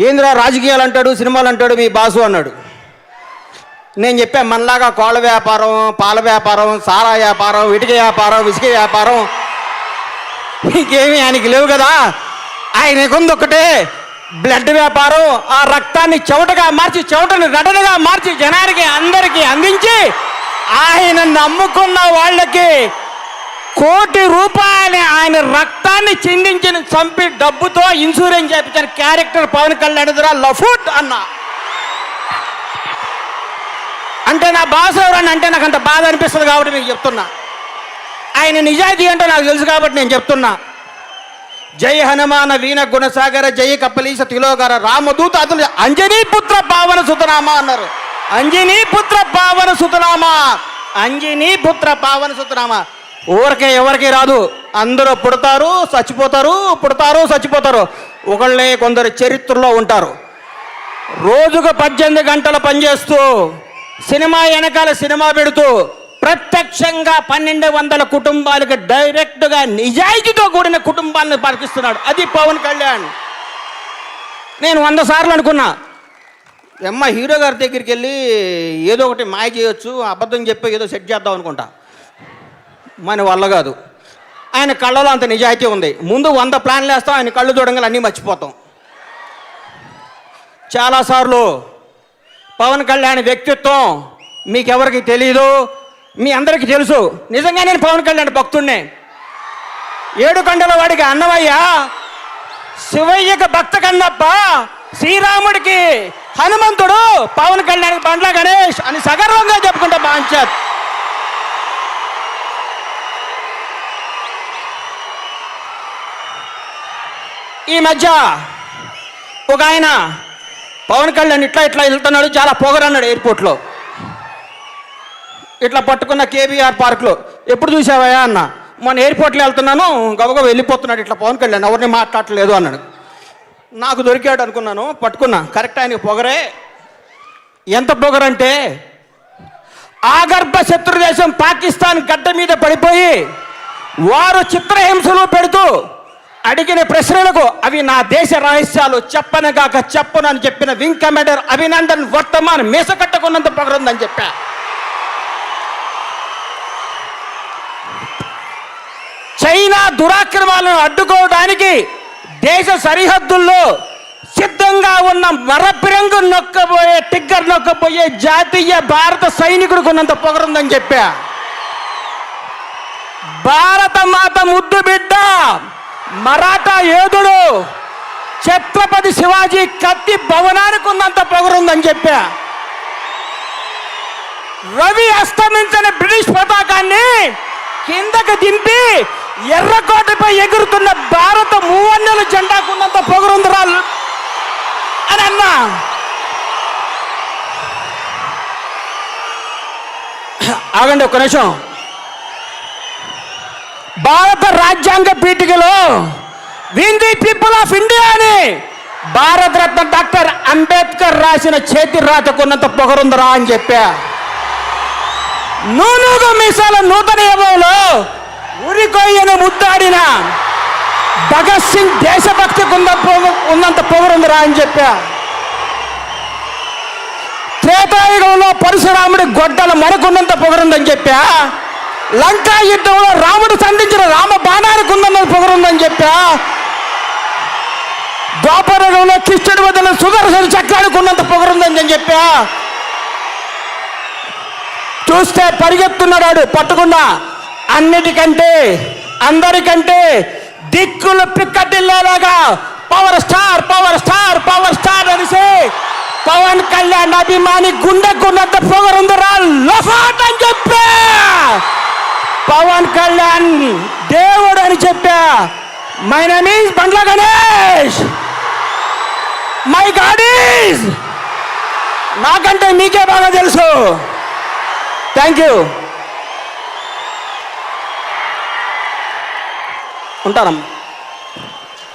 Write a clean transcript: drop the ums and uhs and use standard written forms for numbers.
ఏందిరా రాజకీయాలు అంటాడు, సినిమాలు అంటాడు మీ బాసు అన్నాడు. నేను చెప్పాను, మనలాగా కోళ్ళ వ్యాపారం, పాల వ్యాపారం, సారా వ్యాపారం, ఇటుక వ్యాపారం, ఇసుక వ్యాపారం ఇంకేమీ ఆయనకి లేవు కదా. ఆయనకుంది ఒకటే బ్లడ్ వ్యాపారం. ఆ రక్తాన్ని చెమటగా మార్చి, చెమటని నడనగా మార్చి జనానికి అందరికీ అందించి ఆయన నమ్ముకున్న వాళ్ళకి ₹1,00,00,000 ఆయన రక్తాన్ని చిందించిన చంపి డబ్బుతో ఇన్సూరెన్స్ చేయించిన క్యారెక్టర్ పవన్ కళ్యాణ్ ద్వారా లఫూట్ అన్న. అంటే నా బాస ఎవరన్నా అంటే నాకు అంత బాధ అనిపిస్తుంది కాబట్టి మీకు చెప్తున్నా. ఆయన నిజాయితీ అంటే నాకు తెలుసు కాబట్టి నేను చెప్తున్నా. జై హనుమాన వీణ గుణసాగర జయ కపలీస తిలోగర రామదూత అతులు అంజనీపుత్ర పావన సుతనామా అన్నారు. అంజనీపుత్ర పావన సుతనామా, అంజనీపుత్ర పావన సుతనామా. ఊరికే ఎవరికి రాదు. అందరూ పుడతారు, చచ్చిపోతారు, పుడతారు, చచ్చిపోతారు. ఒకళ్ళే కొందరు చరిత్రలో ఉంటారు. రోజుకు 18 గంటలు పనిచేస్తూ సినిమా వెనకాల సినిమా పెడుతూ ప్రత్యక్షంగా 1200 కుటుంబాలకు డైరెక్ట్గా నిజాయితీతో కూడిన కుటుంబాలను పరికిస్తున్నాడు. అది పవన్ కళ్యాణ్. నేను 100 సార్లు అనుకున్నా, హీరో గారి దగ్గరికి వెళ్ళి ఏదో ఒకటి మాయ చేయొచ్చు, అబద్ధం చెప్పి ఏదో సెట్ చేద్దాం అనుకుంటా. మన వల్ల కాదు. ఆయన కళ్ళలో అంత నిజాయితీ ఉంది. ముందు 100 ప్లాన్లు వేస్తాం, ఆయన కళ్ళు చూడంగానే అన్నీ మర్చిపోతాం. చాలాసార్లు పవన్ కళ్యాణ్ వ్యక్తిత్వం మీకెవరికి తెలీదు, మీ అందరికీ తెలుసు. నిజంగా నేను పవన్ కళ్యాణ్ భక్తుడినే. 7 కొండల వాడికి అన్నమయ్య, శివయ్యకి భక్త కన్నప్ప, శ్రీరాముడికి హనుమంతుడు, పవన్ కళ్యాణ్కి బండ్ల గణేష్ అని సగర్వంగా చెప్పుకుంటా బాంచత్. ఈ మధ్య ఒక ఆయన పవన్ కళ్యాణ్ ఇట్లా వెళ్తున్నాడు, చాలా పొగరన్నాడు ఎయిర్పోర్ట్లో. ఇట్లా పట్టుకున్న కేబీఆర్ పార్క్లో. ఎప్పుడు చూసావయ్యా అన్న? మొన్న ఎయిర్పోర్ట్లో వెళ్తున్నాను, గబగబా వెళ్ళిపోతున్నాడు ఇట్లా పవన్ కళ్యాణ్, ఎవరిని మాట్లాడలేదు అన్నాడు. నాకు దొరికాడు అనుకున్నాను, పట్టుకున్నా. కరెక్ట్, ఆయనకి పొగరే. ఎంత పొగరంటే ఆగర్భ శత్రు దేశం పాకిస్తాన్ గడ్డ మీద పడిపోయి వారు చిత్రహింసలు పెడుతూ అడిగిన ప్రశ్నలకు అవి నా దేశ రహస్యాలు చెప్పనగాక చెప్పను అని చెప్పిన వింగ్ కమాండర్ అభినందన్ వర్తమాన్ మీస కట్టుకున్నంత పొగరుందని చెప్పా. చైనా దురాక్రమాలను అడ్డుకోవడానికి దేశ సరిహద్దుల్లో సిద్ధంగా ఉన్న మరపిరంగు నొక్కబోయే, టిగ్గర్ నొక్కబోయే జాతీయ భారత సైనికుడికి ఉన్నంత పొగరుందని చెప్పా. భారత మాత ముద్దు బిడ్డ మరాఠా యోధుడు ఛత్రపతి శివాజీ కత్తి భవనానికి ఉన్నంత పొగరుందని చెప్పా. రవి అస్తమించిన బ్రిటిష్ పతాకాన్ని కిందకు దింపి ఎర్రకోటపై ఎగురుతున్న భారత మూవన్నెల జెండాకు ఉన్నంత పొగరుందిరా అని అన్నా. ఆగండి ఒక్క నిమిషం. భారత రాజ్యాంగ పీఠికలో we the people of India అని భారతరత్న డాక్టర్ అంబేద్కర్ రాసిన చేతి రాతకున్నంత పొగరుందరా అని చెప్పా. నూనూగు మీసాల నూతన యుగంలో ఉరికొయ్యను ముద్దాడిన భగత్ సింగ్ దేశభక్తికి ఉన్నంత పొగరుందరా అని చెప్పా. త్రేతాయుగంలో పరశురాముడి గొడ్డల మరకున్నంత పొగరుందని చెప్పా. లంకా యుద్ధంలో రాముడు సంధించిన రామ బాణానికి ఉందన్న పొగరుందని చెప్పా. ద్వాపరయుగంలో కృష్ణుడి వద్ద సుదర్శన చక్రానికి ఉన్నంత పొగరుందని చెప్పా. చూస్తే పరిగెత్తున్నాడు పట్టుకున్నా. అన్నిటికంటే అందరికంటే దిక్కులు పిక్కటిల్లేలాగా power star power star power star అనేసి పవన్ కళ్యాణ్ అభిమాని గుండెకున్నంత పొగరుందిరా లఫాట్ అని చెప్పా. పవన్ కళ్యాణ్ దేవుడు అని చెప్పా. My name is Bandla Ganesh, my god is. నాకంటే మీకే బాగా తెలుసు. Thank you. ఉంటానమ్మా.